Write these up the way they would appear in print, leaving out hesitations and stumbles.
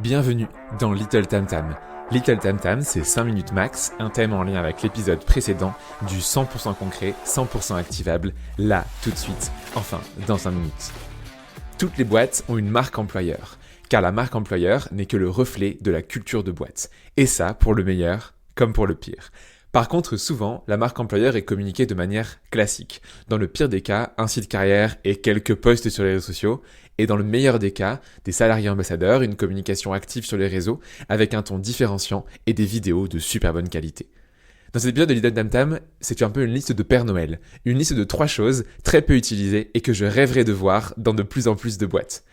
Bienvenue dans Little Tam Tam. Little Tam Tam, c'est 5 minutes max, un thème en lien avec l'épisode précédent du 100% concret, 100% activable, là, tout de suite, enfin, dans 5 minutes. Toutes les boîtes ont une marque employeur, car la marque employeur n'est que le reflet de la culture de boîte. Et ça, pour le meilleur comme pour le pire. Par contre, souvent, la marque employeur est communiquée de manière classique. Dans le pire des cas, un site carrière et quelques posts sur les réseaux sociaux. Et dans le meilleur des cas, des salariés ambassadeurs, une communication active sur les réseaux avec un ton différenciant et des vidéos de super bonne qualité. Dans cet épisode de Little Tam Tam, c'est un peu une liste de Père Noël. Une liste de 3 choses très peu utilisées et que je rêverais de voir dans de plus en plus de boîtes.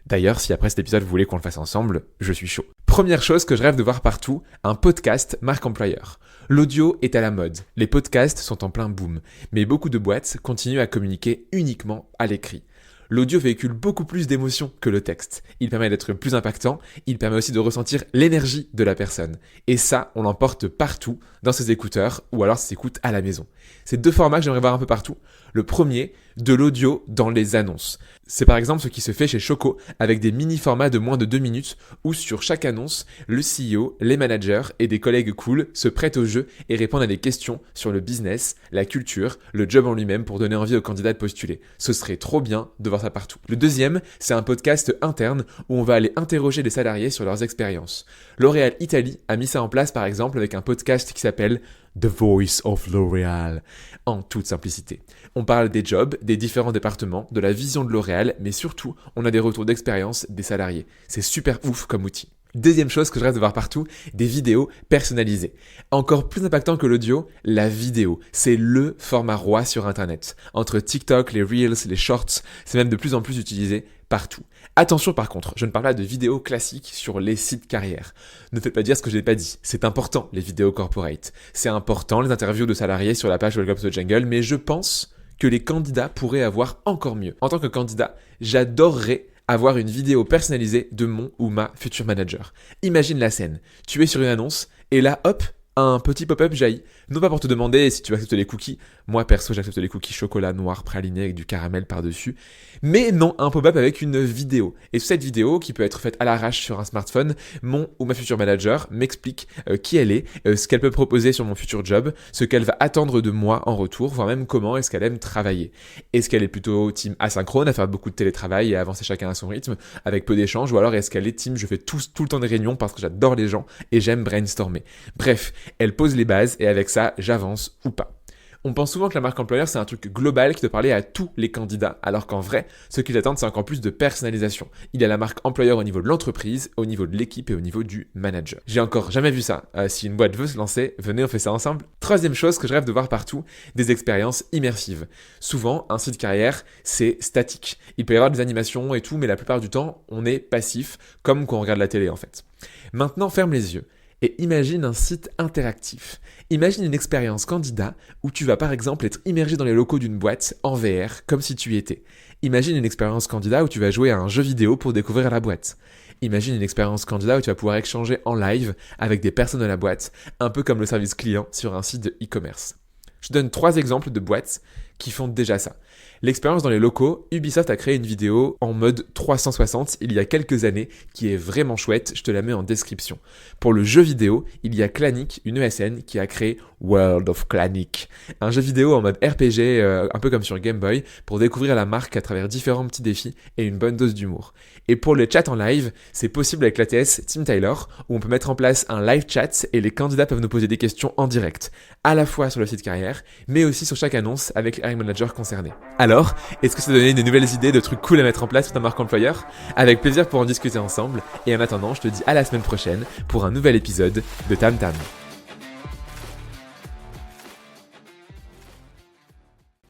D'ailleurs, si après cet épisode vous voulez qu'on le fasse ensemble, je suis chaud. Première chose que je rêve de voir partout, un podcast marque employeur. L'audio est à la mode, les podcasts sont en plein boom, mais beaucoup de boîtes continuent à communiquer uniquement à l'écrit. L'audio véhicule beaucoup plus d'émotions que le texte. Il permet d'être plus impactant, il permet aussi de ressentir l'énergie de la personne. Et ça, on l'emporte partout, dans ses écouteurs, ou alors ça s'écoute à la maison. C'est 2 formats que j'aimerais voir un peu partout. Le premier, de l'audio dans les annonces. C'est par exemple ce qui se fait chez Choco, avec des mini-formats de moins de 2 minutes, où sur chaque annonce, le CEO, les managers et des collègues cool se prêtent au jeu et répondent à des questions sur le business, la culture, le job en lui-même pour donner envie aux candidats de postuler. Ce serait trop bien de voir ça partout. Le deuxième, c'est un podcast interne où on va aller interroger les salariés sur leurs expériences. L'Oréal Italie a mis ça en place par exemple avec un podcast qui s'appelle The Voice of L'Oréal, en toute simplicité. On parle des jobs, des différents départements, de la vision de L'Oréal, mais surtout, on a des retours d'expérience des salariés. C'est super ouf comme outil. Deuxième chose que je rêve de voir partout, des vidéos personnalisées. Encore plus impactant que l'audio, la vidéo. C'est le format roi sur Internet. Entre TikTok, les Reels, les Shorts, c'est même de plus en plus utilisé partout. Attention par contre, je ne parle pas de vidéos classiques sur les sites carrières. Ne faites pas dire ce que je n'ai pas dit. C'est important, les vidéos corporate. C'est important, les interviews de salariés sur la page Welcome to the Jungle, mais je pense que les candidats pourraient avoir encore mieux. En tant que candidat, j'adorerais avoir une vidéo personnalisée de mon ou ma future manager. Imagine la scène. Tu es sur une annonce et là, hop, un petit pop-up jaillit. Non pas pour te demander si tu acceptes les cookies. Moi, perso, j'accepte les cookies chocolat noir praliné avec du caramel par-dessus. Mais non, un pop-up avec une vidéo. Et cette vidéo, qui peut être faite à l'arrache sur un smartphone, mon ou ma future manager m'explique qui elle est, ce qu'elle peut proposer sur mon futur job, ce qu'elle va attendre de moi en retour, voire même comment est-ce qu'elle aime travailler. Est-ce qu'elle est plutôt team asynchrone, à faire beaucoup de télétravail et à avancer chacun à son rythme, avec peu d'échanges, ou alors est-ce qu'elle est team je fais tout le temps des réunions parce que j'adore les gens et j'aime brainstormer. Bref, elle pose les bases et avec ça, j'avance ou pas. On pense souvent que la marque employeur, c'est un truc global qui doit parler à tous les candidats, alors qu'en vrai, ce qu'ils attendent, c'est encore plus de personnalisation. Il y a la marque employeur au niveau de l'entreprise, au niveau de l'équipe et au niveau du manager. J'ai encore jamais vu ça. Si une boîte veut se lancer, venez, on fait ça ensemble. Troisième chose que je rêve de voir partout, des expériences immersives. Souvent, un site carrière, c'est statique. Il peut y avoir des animations et tout, mais la plupart du temps, on est passif, comme quand on regarde la télé en fait. Maintenant, ferme les yeux. Et imagine un site interactif. Imagine une expérience candidat où tu vas par exemple être immergé dans les locaux d'une boîte en VR comme si tu y étais. Imagine une expérience candidat où tu vas jouer à un jeu vidéo pour découvrir la boîte. Imagine une expérience candidat où tu vas pouvoir échanger en live avec des personnes de la boîte, un peu comme le service client sur un site de e-commerce. Je te donne 3 exemples de boîtes qui font déjà ça. L'expérience dans les locaux, Ubisoft a créé une vidéo en mode 360 il y a quelques années qui est vraiment chouette, je te la mets en description. Pour le jeu vidéo, il y a Clanic, une ESN qui a créé World of Clanic, un jeu vidéo en mode RPG, un peu comme sur Game Boy, pour découvrir la marque à travers différents petits défis et une bonne dose d'humour. Et pour le chat en live, c'est possible avec l'ATS Team Tyler, où on peut mettre en place un live chat et les candidats peuvent nous poser des questions en direct, à la fois sur le site carrière, mais aussi sur chaque annonce avec le hiring manager concerné. Alors, est-ce que ça t'a donné de nouvelles idées de trucs cool à mettre en place pour ta marque employeur ? Avec plaisir pour en discuter ensemble, et en attendant, je te dis à la semaine prochaine pour un nouvel épisode de Tam Tam.